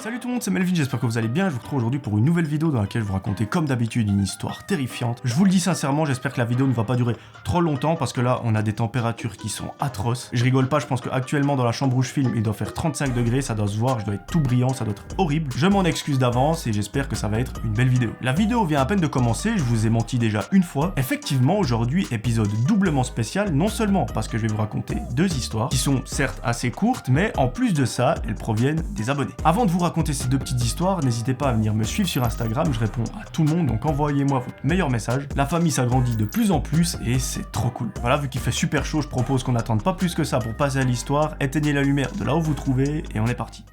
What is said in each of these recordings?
Salut tout le monde, c'est Melvin, j'espère que vous allez bien. Je vous retrouve aujourd'hui pour une nouvelle vidéo dans laquelle je vous raconter comme d'habitude une histoire terrifiante. Je vous le dis sincèrement, j'espère que la vidéo ne va pas durer trop longtemps parce que là on a des températures qui sont atroces. Je rigole pas, je pense qu'actuellement dans la chambre où je filme il doit faire 35 degrés, ça doit se voir, je dois être tout brillant, ça doit être horrible. Je m'en excuse d'avance et j'espère que ça va être une belle vidéo. La vidéo vient à peine de commencer, je vous ai menti déjà une fois. Effectivement aujourd'hui épisode doublement spécial, non seulement parce que je vais vous raconter deux histoires qui sont certes assez courtes mais en plus de ça elles proviennent des abonnés. Avant de vous raconter ces deux petites histoires, n'hésitez pas à venir me suivre sur Instagram, je réponds à tout le monde, donc envoyez-moi votre meilleur message. La famille s'agrandit de plus en plus et c'est trop cool. Voilà, vu qu'il fait super chaud, je propose qu'on n'attende pas plus que ça pour passer à l'histoire. Éteignez la lumière de là où vous trouvez et on est parti.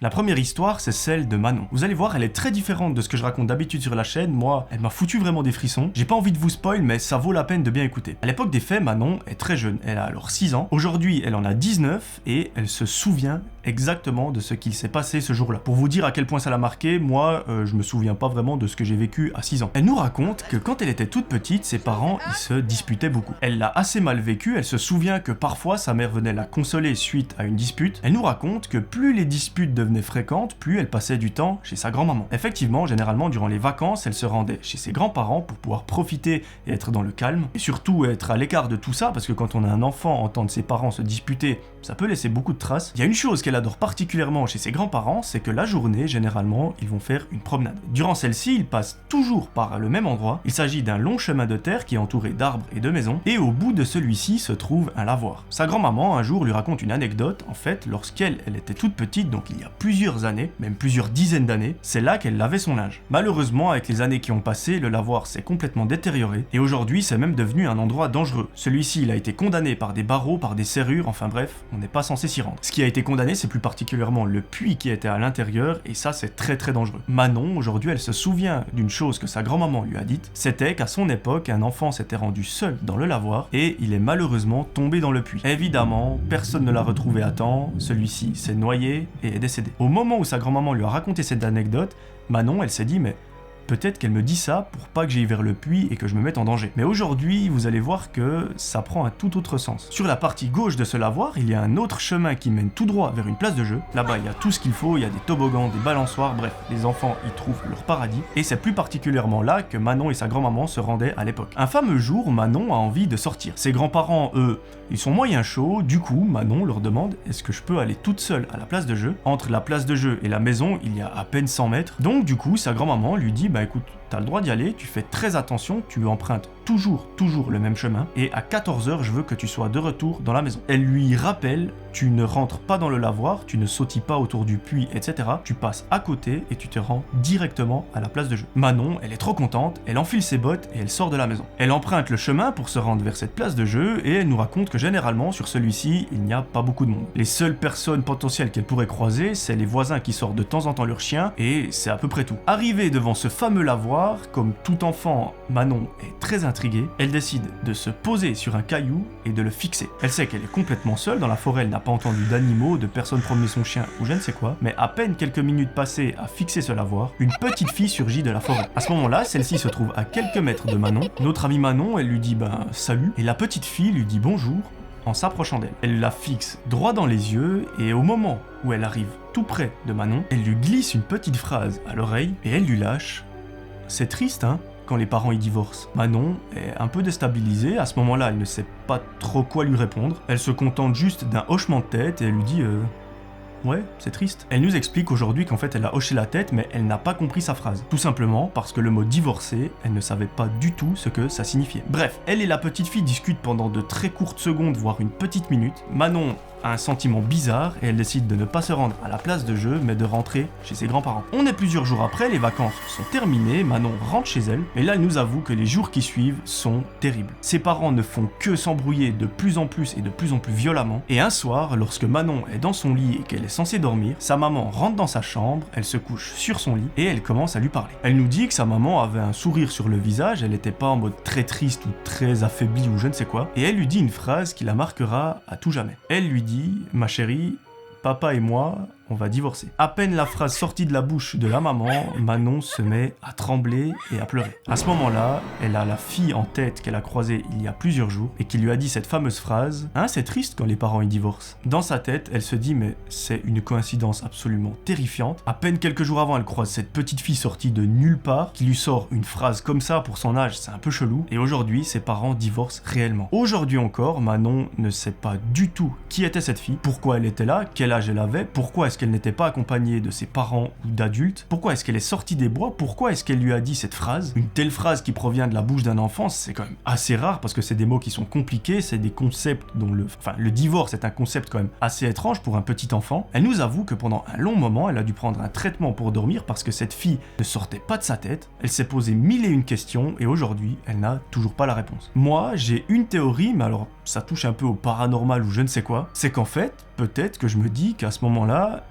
La première histoire, c'est celle de Manon. Vous allez voir, elle est très différente de ce que je raconte d'habitude sur la chaîne. Moi, elle m'a foutu vraiment des frissons. J'ai pas envie de vous spoil, mais ça vaut la peine de bien écouter. À l'époque des faits, Manon est très jeune. Elle a alors 6 ans. Aujourd'hui, elle en a 19 et elle se souvient exactement de ce qu'il s'est passé ce jour-là. Pour vous dire à quel point ça l'a marqué, moi, je me souviens pas vraiment de ce que j'ai vécu à 6 ans. Elle nous raconte que quand elle était toute petite, ses parents, ils se disputaient beaucoup. Elle l'a assez mal vécu. Elle se souvient que parfois, sa mère venait la consoler suite à une dispute. Elle nous raconte que plus les disputes devenaient fréquentes, plus elle passait du temps chez sa grand-maman. Effectivement, généralement, durant les vacances, elle se rendait chez ses grands-parents pour pouvoir profiter et être dans le calme, et surtout être à l'écart de tout ça, parce que quand on a un enfant, entendre ses parents se disputer, ça peut laisser beaucoup de traces. Il y a une chose qu'elle adore particulièrement chez ses grands-parents, c'est que la journée, généralement, ils vont faire une promenade. Durant celle-ci, ils passent toujours par le même endroit. Il s'agit d'un long chemin de terre qui est entouré d'arbres et de maisons, et au bout de celui-ci se trouve un lavoir. Sa grand-maman, un jour, lui raconte une anecdote. En fait, lorsqu'elle était toute petite, donc il y a plusieurs années, même plusieurs dizaines d'années, c'est là qu'elle lavait son linge. Malheureusement, avec les années qui ont passé, le lavoir s'est complètement détérioré, et aujourd'hui, c'est même devenu un endroit dangereux. Celui-ci, il a été condamné par des barreaux, par des serrures, enfin bref, on n'est pas censé s'y rendre. Ce qui a été condamné, c'est plus particulièrement le puits qui était à l'intérieur, et ça, c'est très très dangereux. Manon, aujourd'hui, elle se souvient d'une chose que sa grand-maman lui a dite, c'était qu'à son époque, un enfant s'était rendu seul dans le lavoir, et il est malheureusement tombé dans le puits. Évidemment, personne ne l'a retrouvé à temps, celui-ci s'est noyé et est décédé. Au moment où sa grand-maman lui a raconté cette anecdote, Manon, elle s'est dit, mais peut-être qu'elle me dit ça pour pas que j'aille vers le puits et que je me mette en danger. Mais aujourd'hui, vous allez voir que ça prend un tout autre sens. Sur la partie gauche de ce lavoir, il y a un autre chemin qui mène tout droit vers une place de jeu. Là-bas, il y a tout ce qu'il faut, il y a des toboggans, des balançoires, bref, les enfants y trouvent leur paradis. Et c'est plus particulièrement là que Manon et sa grand-maman se rendaient à l'époque. Un fameux jour, Manon a envie de sortir. Ses grands-parents, eux, ils sont moyens chauds, du coup, Manon leur demande « Est-ce que je peux aller toute seule à la place de jeu ?» Entre la place de jeu et la maison, il y a à peine 100 mètres. Donc du coup, sa grand-maman lui dit « Bah écoute, t'as le droit d'y aller, tu fais très attention, tu empruntes toujours le même chemin, et à 14h, je veux que tu sois de retour dans la maison. » Elle lui rappelle, tu ne rentres pas dans le lavoir, tu ne sautilles pas autour du puits, etc. Tu passes à côté et tu te rends directement à la place de jeu. Manon, elle est trop contente, elle enfile ses bottes et elle sort de la maison. Elle emprunte le chemin pour se rendre vers cette place de jeu et elle nous raconte que généralement, sur celui-ci, il n'y a pas beaucoup de monde. Les seules personnes potentielles qu'elle pourrait croiser, c'est les voisins qui sortent de temps en temps leur chien, et c'est à peu près tout. Arrivée devant ce fameux lavoir, comme tout enfant, Manon est très intriguée, elle décide de se poser sur un caillou et de le fixer. Elle sait qu'elle est complètement seule, dans la forêt elle n'a pas entendu d'animaux, de personnes promener son chien ou je ne sais quoi, mais à peine quelques minutes passées à fixer ce lavoir, une petite fille surgit de la forêt. À ce moment-là, celle-ci se trouve à quelques mètres de Manon. Notre amie Manon, elle lui dit salut, et la petite fille lui dit bonjour en s'approchant d'elle. Elle la fixe droit dans les yeux et au moment où elle arrive tout près de Manon, elle lui glisse une petite phrase à l'oreille et elle lui lâche « C'est triste, hein, quand les parents y divorcent. » Manon est un peu déstabilisée, à ce moment-là elle ne sait pas trop quoi lui répondre, elle se contente juste d'un hochement de tête et elle lui dit ouais, c'est triste. Elle nous explique aujourd'hui qu'en fait elle a hoché la tête mais elle n'a pas compris sa phrase. Tout simplement parce que le mot divorcer, elle ne savait pas du tout ce que ça signifiait. Bref, elle et la petite fille discutent pendant de très courtes secondes, voire une petite minute. Manon a un sentiment bizarre et elle décide de ne pas se rendre à la place de jeu mais de rentrer chez ses grands-parents. On est plusieurs jours après, les vacances sont terminées, Manon rentre chez elle et là elle nous avoue que les jours qui suivent sont terribles. Ses parents ne font que s'embrouiller de plus en plus et de plus en plus violemment et un soir, lorsque Manon est dans son lit et qu'elle est censée dormir, sa maman rentre dans sa chambre, elle se couche sur son lit et elle commence à lui parler. Elle nous dit que sa maman avait un sourire sur le visage, elle n'était pas en mode très triste ou très affaiblie ou je ne sais quoi, et elle lui dit une phrase qui la marquera à tout jamais. Elle lui dit dit « Ma chérie, papa et moi, on va divorcer ». À peine la phrase sortie de la bouche de la maman, Manon se met à trembler et à pleurer. À ce moment-là, elle a la fille en tête qu'elle a croisée il y a plusieurs jours et qui lui a dit cette fameuse phrase « Hein, c'est triste quand les parents y divorcent ». Dans sa tête, elle se dit mais c'est une coïncidence absolument terrifiante. À peine quelques jours avant, elle croise cette petite fille sortie de nulle part qui lui sort une phrase comme ça pour son âge, c'est un peu chelou. Et aujourd'hui, ses parents divorcent réellement. Aujourd'hui encore, Manon ne sait pas du tout qui était cette fille, pourquoi elle était là, quel âge elle avait, pourquoi est-ce qu'elle n'était pas accompagnée de ses parents ou d'adultes, pourquoi est-ce qu'elle est sortie des bois, pourquoi est-ce qu'elle lui a dit cette phrase. Une telle phrase qui provient de la bouche d'un enfant, c'est quand même assez rare parce que c'est des mots qui sont compliqués, c'est des concepts dont le divorce est un concept quand même assez étrange pour un petit enfant. Elle nous avoue que pendant un long moment, elle a dû prendre un traitement pour dormir parce que cette fille ne sortait pas de sa tête, elle s'est posé 1001 questions et aujourd'hui, elle n'a toujours pas la réponse. Moi, j'ai une théorie, mais alors ça touche un peu au paranormal ou je ne sais quoi, c'est qu'en fait, peut-être que je me dis qu'à ce moment-là,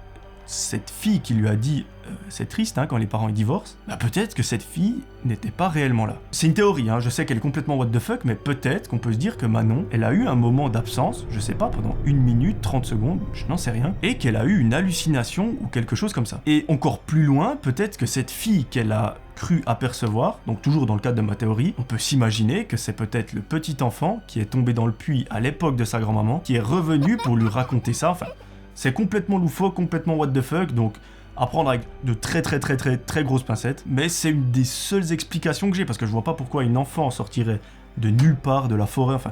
cette fille qui lui a dit c'est triste quand les parents ils divorcent, bah peut-être que cette fille n'était pas réellement là. C'est une théorie, je sais qu'elle est complètement what the fuck, mais peut-être qu'on peut se dire que Manon, elle a eu un moment d'absence, je sais pas, pendant 1 minute, 30 secondes, je n'en sais rien, et qu'elle a eu une hallucination ou quelque chose comme ça. Et encore plus loin, peut-être que cette fille qu'elle a cru apercevoir, donc toujours dans le cadre de ma théorie, on peut s'imaginer que c'est peut-être le petit enfant qui est tombé dans le puits à l'époque de sa grand-maman, qui est revenu pour lui raconter ça, enfin... C'est complètement loufoque, complètement what the fuck, donc à prendre avec de très grosses pincettes, mais c'est une des seules explications que j'ai, parce que je vois pas pourquoi une enfant sortirait de nulle part, de la forêt, enfin,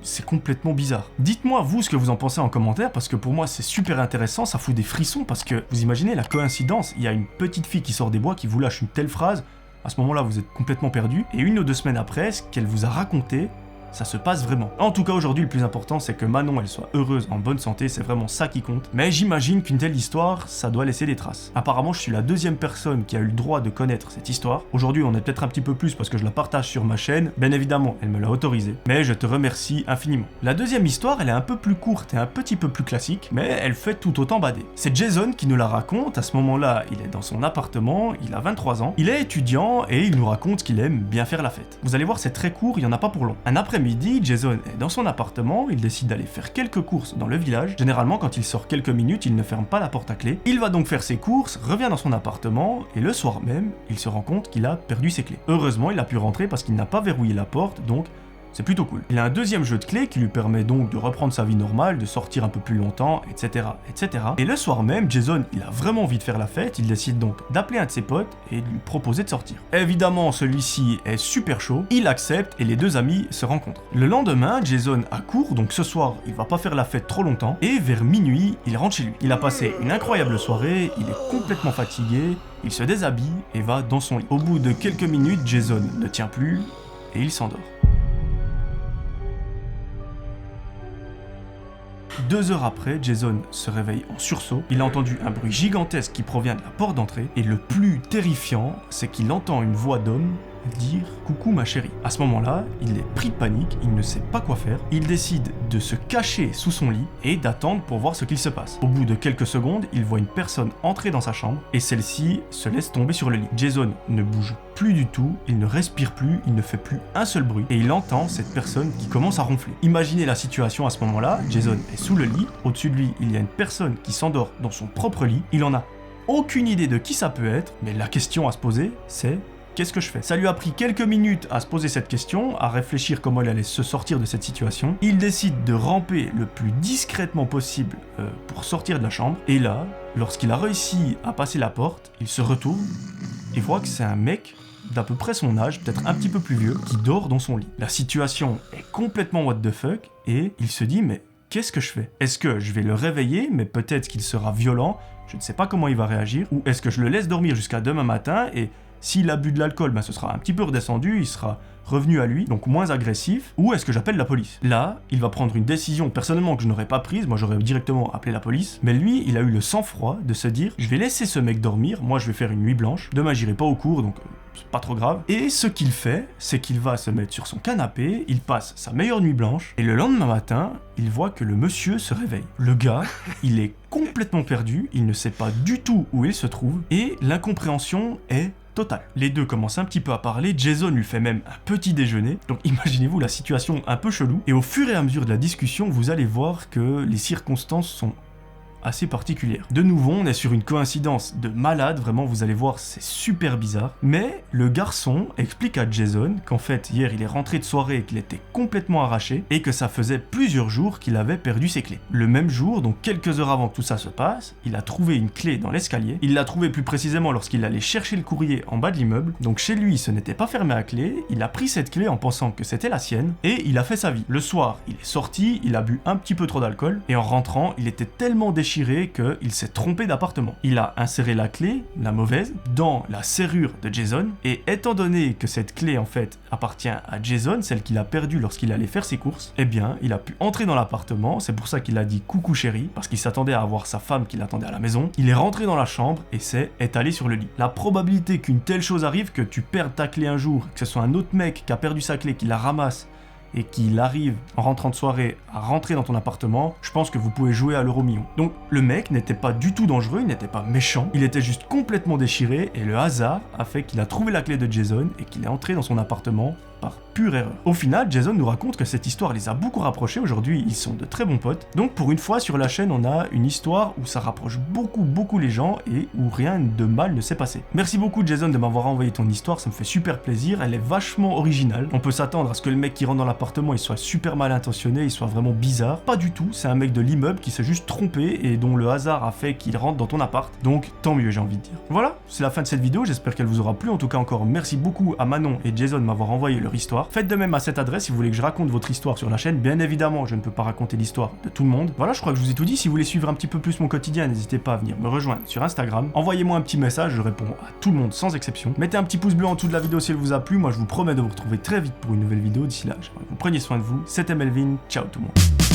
c'est complètement bizarre. Dites-moi vous ce que vous en pensez en commentaire, parce que pour moi c'est super intéressant, ça fout des frissons, parce que vous imaginez la coïncidence, il y a une petite fille qui sort des bois, qui vous lâche une telle phrase, à ce moment-là vous êtes complètement perdu, et 1 ou 2 semaines après, ce qu'elle vous a raconté, ça se passe vraiment. En tout cas, aujourd'hui, le plus important, c'est que Manon, elle soit heureuse, en bonne santé, c'est vraiment ça qui compte. Mais j'imagine qu'une telle histoire, ça doit laisser des traces. Apparemment, je suis la 2e personne qui a eu le droit de connaître cette histoire. Aujourd'hui, on est peut-être un petit peu plus parce que je la partage sur ma chaîne. Bien évidemment, elle me l'a autorisé. Mais je te remercie infiniment. La 2e histoire, elle est un peu plus courte et un petit peu plus classique, mais elle fait tout autant bader. C'est Jason qui nous la raconte. À ce moment-là, il est dans son appartement, il a 23 ans, il est étudiant et il nous raconte qu'il aime bien faire la fête. Vous allez voir, c'est très court, il y en a pas pour long. Un après-midi, Jason est dans son appartement, il décide d'aller faire quelques courses dans le village. Généralement, quand il sort quelques minutes, il ne ferme pas la porte à clé. Il va donc faire ses courses, revient dans son appartement, et le soir même, il se rend compte qu'il a perdu ses clés. Heureusement, il a pu rentrer parce qu'il n'a pas verrouillé la porte, donc c'est plutôt cool. Il a un 2e jeu de clés qui lui permet donc de reprendre sa vie normale, de sortir un peu plus longtemps, etc., etc. Et le soir même, Jason, il a vraiment envie de faire la fête, il décide donc d'appeler un de ses potes et de lui proposer de sortir. Évidemment, celui-ci est super chaud, il accepte et les 2 amis se rencontrent. Le lendemain, Jason a cours, donc ce soir, il va pas faire la fête trop longtemps, et vers minuit, il rentre chez lui. Il a passé une incroyable soirée, il est complètement fatigué, il se déshabille et va dans son lit. Au bout de quelques minutes, Jason ne tient plus et il s'endort. 2 heures après, Jason se réveille en sursaut, il a entendu un bruit gigantesque qui provient de la porte d'entrée, et le plus terrifiant, c'est qu'il entend une voix d'homme dire « Coucou ma chérie ». À ce moment-là, il est pris de panique, il ne sait pas quoi faire, il décide de se cacher sous son lit et d'attendre pour voir ce qu'il se passe. Au bout de quelques secondes, il voit une personne entrer dans sa chambre et celle-ci se laisse tomber sur le lit. Jason ne bouge plus du tout, il ne respire plus, il ne fait plus un seul bruit et il entend cette personne qui commence à ronfler. Imaginez la situation à ce moment-là, Jason est sous le lit, au-dessus de lui, il y a une personne qui s'endort dans son propre lit, il en a aucune idée de qui ça peut être, mais la question à se poser, c'est qu'est-ce que je fais? Ça lui a pris quelques minutes à se poser cette question, à réfléchir comment il allait se sortir de cette situation. Il décide de ramper le plus discrètement possible pour sortir de la chambre. Et là, lorsqu'il a réussi à passer la porte, il se retourne et voit que c'est un mec d'à peu près son âge, peut-être un petit peu plus vieux, qui dort dans son lit. La situation est complètement what the fuck et il se dit mais qu'est-ce que je fais? Est-ce que je vais le réveiller, mais peut-être qu'il sera violent, je ne sais pas comment il va réagir, ou est-ce que je le laisse dormir jusqu'à demain matin et s'il a bu de l'alcool, ce sera un petit peu redescendu, il sera revenu à lui, donc moins agressif, ou est-ce que j'appelle la police? Là, il va prendre une décision personnellement que je n'aurais pas prise, moi j'aurais directement appelé la police, mais lui, il a eu le sang-froid de se dire, je vais laisser ce mec dormir, moi je vais faire une nuit blanche, demain j'irai pas au cours, donc c'est pas trop grave. Et ce qu'il fait, c'est qu'il va se mettre sur son canapé, il passe sa meilleure nuit blanche, et le lendemain matin, il voit que le monsieur se réveille. Le gars, il est complètement perdu, il ne sait pas du tout où il se trouve, et l'incompréhension est totale. Les deux commencent un petit peu à parler, Jason lui fait même un petit déjeuner, donc imaginez-vous la situation un peu chelou, et au fur et à mesure de la discussion, vous allez voir que les circonstances sont assez particulière. De nouveau, on est sur une coïncidence de malade, vraiment vous allez voir c'est super bizarre, mais le garçon explique à Jason qu'en fait hier il est rentré de soirée et qu'il était complètement arraché et que ça faisait plusieurs jours qu'il avait perdu ses clés. Le même jour, donc quelques heures avant que tout ça se passe, il a trouvé une clé dans l'escalier, il l'a trouvée plus précisément lorsqu'il allait chercher le courrier en bas de l'immeuble, donc chez lui ce n'était pas fermé à clé, il a pris cette clé en pensant que c'était la sienne et il a fait sa vie. Le soir, il est sorti, il a bu un petit peu trop d'alcool et en rentrant, il était tellement déchiré qu'il s'est trompé d'appartement. Il a inséré la clé, la mauvaise, dans la serrure de Jason, et étant donné que cette clé en fait appartient à Jason, celle qu'il a perdue lorsqu'il allait faire ses courses, eh bien il a pu entrer dans l'appartement, c'est pour ça qu'il a dit coucou chérie, parce qu'il s'attendait à avoir sa femme qui l'attendait à la maison. Il est rentré dans la chambre et s'est étalé sur le lit. La probabilité qu'une telle chose arrive, que tu perdes ta clé un jour, que ce soit un autre mec qui a perdu sa clé, qui la ramasse, et qu'il arrive en rentrant de soirée à rentrer dans ton appartement, je pense que vous pouvez jouer à l'euro million. Donc le mec n'était pas du tout dangereux, il n'était pas méchant, il était juste complètement déchiré et le hasard a fait qu'il a trouvé la clé de Jason et qu'il est entré dans son appartement par pure erreur. Au final, Jason nous raconte que cette histoire les a beaucoup rapprochés, aujourd'hui ils sont de très bons potes. Donc pour une fois sur la chaîne on a une histoire où ça rapproche beaucoup les gens et où rien de mal ne s'est passé. Merci beaucoup Jason de m'avoir envoyé ton histoire, ça me fait super plaisir, elle est vachement originale. On peut s'attendre à ce que le mec qui rentre dans l'appartement il soit super mal intentionné, il soit vraiment bizarre. Pas du tout, c'est un mec de l'immeuble qui s'est juste trompé et dont le hasard a fait qu'il rentre dans ton appart. Donc tant mieux j'ai envie de dire. Voilà, c'est la fin de cette vidéo, j'espère qu'elle vous aura plu. En tout cas encore merci beaucoup à Manon et Jason de m'avoir envoyé leur histoire. Faites de même à cette adresse si vous voulez que je raconte votre histoire sur la chaîne. Bien évidemment, je ne peux pas raconter l'histoire de tout le monde. Voilà, je crois que je vous ai tout dit. Si vous voulez suivre un petit peu plus mon quotidien, n'hésitez pas à venir me rejoindre sur Instagram. Envoyez-moi un petit message, je réponds à tout le monde sans exception. Mettez un petit pouce bleu en dessous de la vidéo si elle vous a plu. Moi, je vous promets de vous retrouver très vite pour une nouvelle vidéo. D'ici là, j'aimerais que vous preniez soin de vous. C'était Melvin. Ciao tout le monde.